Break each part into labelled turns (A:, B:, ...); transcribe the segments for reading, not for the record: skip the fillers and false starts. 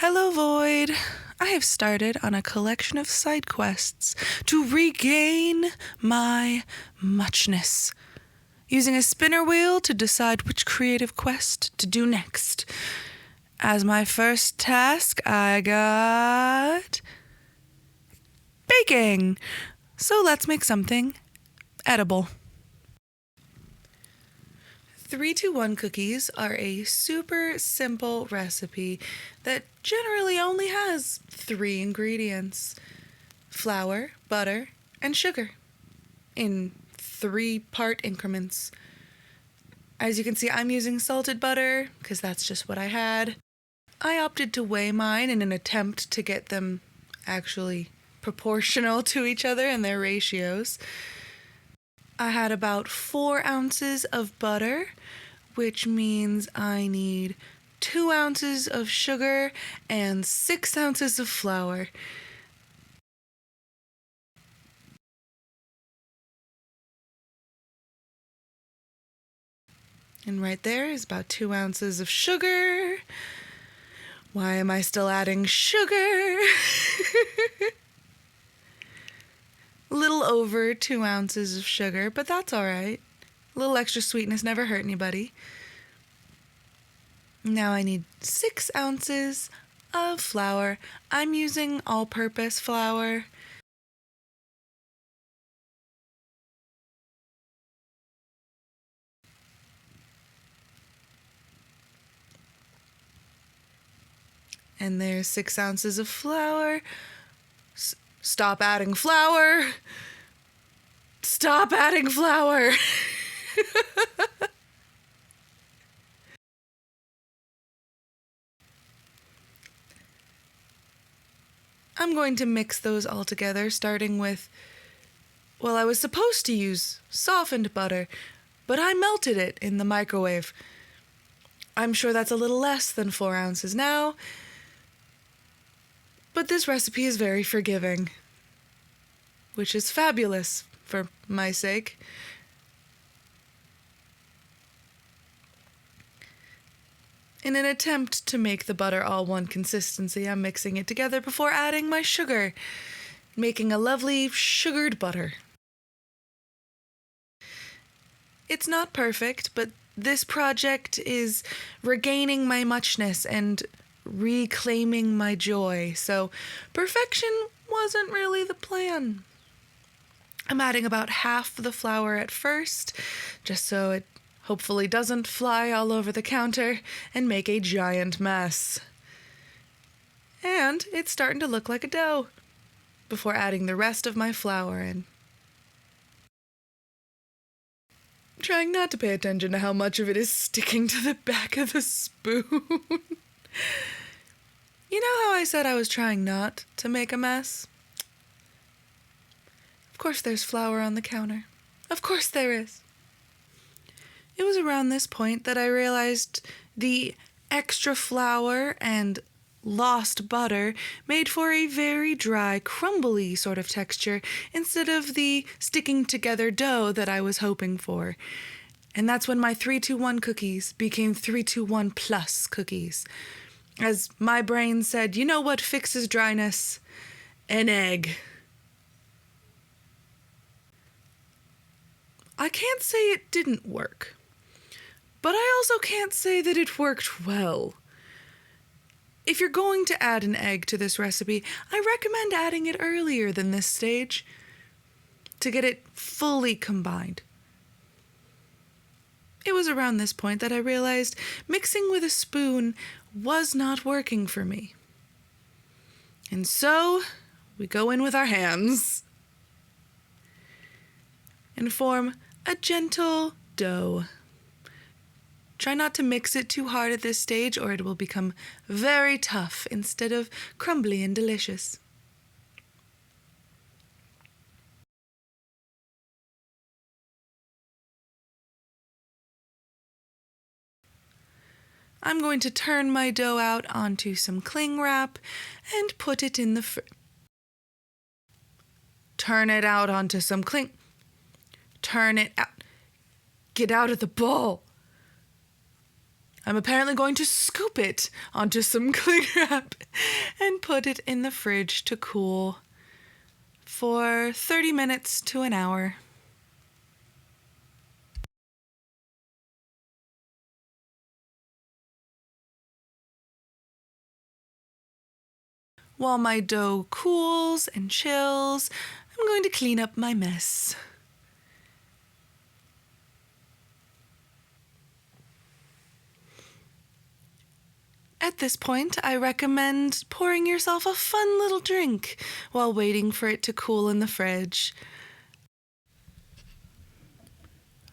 A: Hello, Void. I have started on a collection of side quests to regain my muchness, using a spinner wheel to decide which creative quest to do next. As my first task, I got baking. So let's make something edible. 3-2-1 cookies are a super simple recipe that generally only has 3 ingredients: flour, butter, and sugar in 3-part increments. As you can see, I'm using salted butter because that's just what I had. I opted to weigh mine in an attempt to get them actually proportional to each other in their ratios. I had about 4 ounces of butter, which means I need 2 ounces of sugar and 6 ounces of flour. And right there is about 2 ounces of sugar. Why am I still adding sugar? A little over 2 ounces of sugar, but that's all right. A little extra sweetness never hurt anybody. Now I need 6 ounces of flour. I'm using all-purpose flour. And there's 6 ounces of flour. Stop adding flour. Stop adding flour. I'm going to mix those all together, starting with, well, I was supposed to use softened butter, but I melted it in the microwave. I'm sure that's a little less than 4 ounces now, but this recipe is very forgiving, which is fabulous for my sake. In an attempt to make the butter all one consistency, I'm mixing it together before adding my sugar, making a lovely sugared butter. It's not perfect, but this project is regaining my muchness and reclaiming my joy, so perfection wasn't really the plan. I'm adding about half the flour at first, just so it hopefully doesn't fly all over the counter and make a giant mess. And it's starting to look like a dough before adding the rest of my flour in. Trying not to pay attention to how much of it is sticking to the back of the spoon. You know how I said I was trying not to make a mess? Of course there's flour on the counter. Of course there is. It was around this point that I realized the extra flour and lost butter made for a very dry, crumbly sort of texture instead of the sticking together dough that I was hoping for. And that's when my 3-2-1 cookies became 3-2-1 plus cookies. As my brain said, you know what fixes dryness? An egg. I can't say it didn't work, but I also can't say that it worked well. If you're going to add an egg to this recipe, I recommend adding it earlier than this stage to get it fully combined. It was around this point that I realized mixing with a spoon was not working for me. And so we go in with our hands and form a gentle dough. Try not to mix it too hard at this stage or it will become very tough instead of crumbly and delicious. I'm going to turn my dough out onto some cling wrap and put it in the turn it out onto some cling. Turn it out. Get out of the bowl. I'm apparently going to scoop it onto some cling wrap and put it in the fridge to cool for 30 minutes to an hour. While my dough cools and chills, I'm going to clean up my mess. At this point, I recommend pouring yourself a fun little drink while waiting for it to cool in the fridge.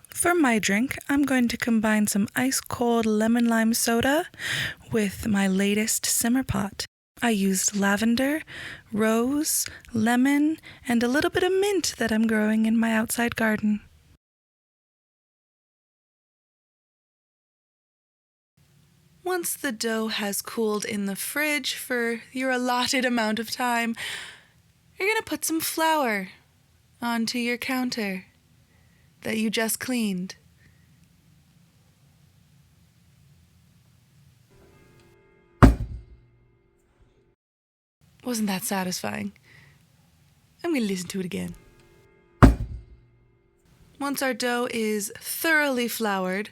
A: For my drink, I'm going to combine some ice-cold lemon lime soda with my latest simmer pot. I used lavender, rose, lemon, and a little bit of mint that I'm growing in my outside garden. Once the dough has cooled in the fridge for your allotted amount of time, you're going to put some flour onto your counter that you just cleaned. Wasn't that satisfying? I'm going to listen to it again. Once our dough is thoroughly floured,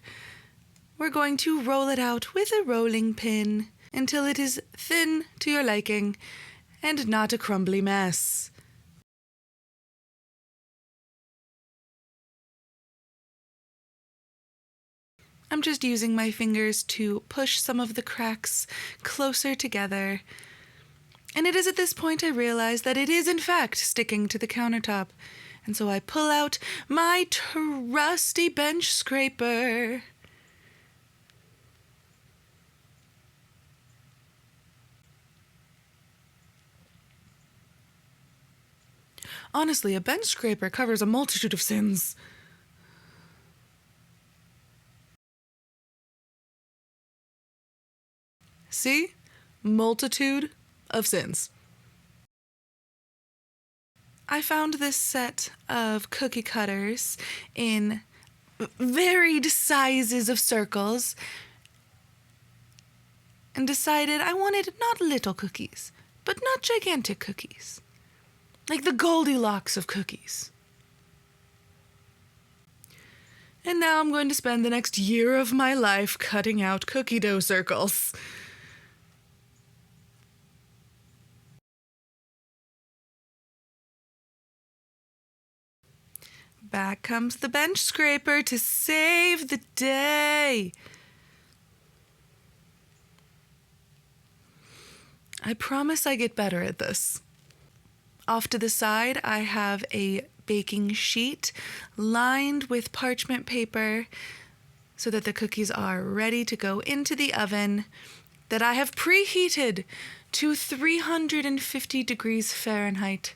A: we're going to roll it out with a rolling pin until it is thin to your liking and not a crumbly mess. I'm just using my fingers to push some of the cracks closer together. And it is at this point I realize that it is in fact sticking to the countertop. And so I pull out my trusty bench scraper. Honestly, a bench scraper covers a multitude of sins. See? Multitude of sins. I found this set of cookie cutters in varied sizes of circles and decided I wanted not little cookies, but not gigantic cookies. Like the Goldilocks of cookies. And now I'm going to spend the next year of my life cutting out cookie dough circles. Back comes the bench scraper to save the day. I promise I get better at this. Off to the side, I have a baking sheet lined with parchment paper so that the cookies are ready to go into the oven that I have preheated to 350 degrees Fahrenheit.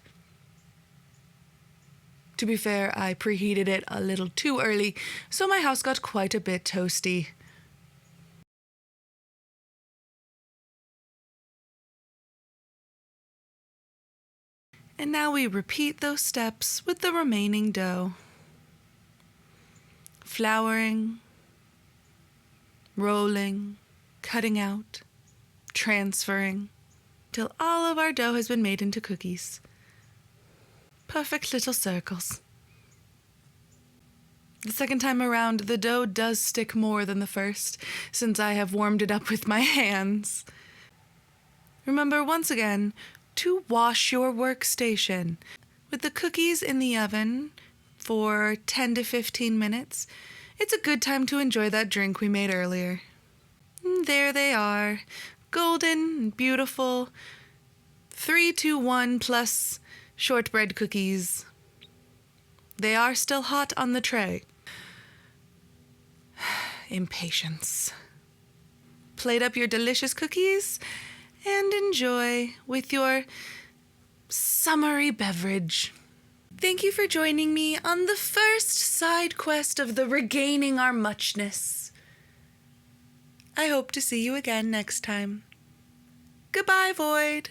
A: To be fair, I preheated it a little too early, so my house got quite a bit toasty. And now we repeat those steps with the remaining dough. Flouring, rolling, cutting out, transferring, till all of our dough has been made into cookies. Perfect little circles. The second time around, the dough does stick more than the first, since I have warmed it up with my hands. Remember, once again, to wash your workstation. With the cookies in the oven for 10 to 15 minutes, it's a good time to enjoy that drink we made earlier. And there they are, golden and beautiful, 3-2-1 plus shortbread cookies. They are still hot on the tray. Impatience. Plate up your delicious cookies and enjoy with your summery beverage. Thank you for joining me on the first side quest of the Regaining Our Muchness. I hope to see you again next time. Goodbye, Void.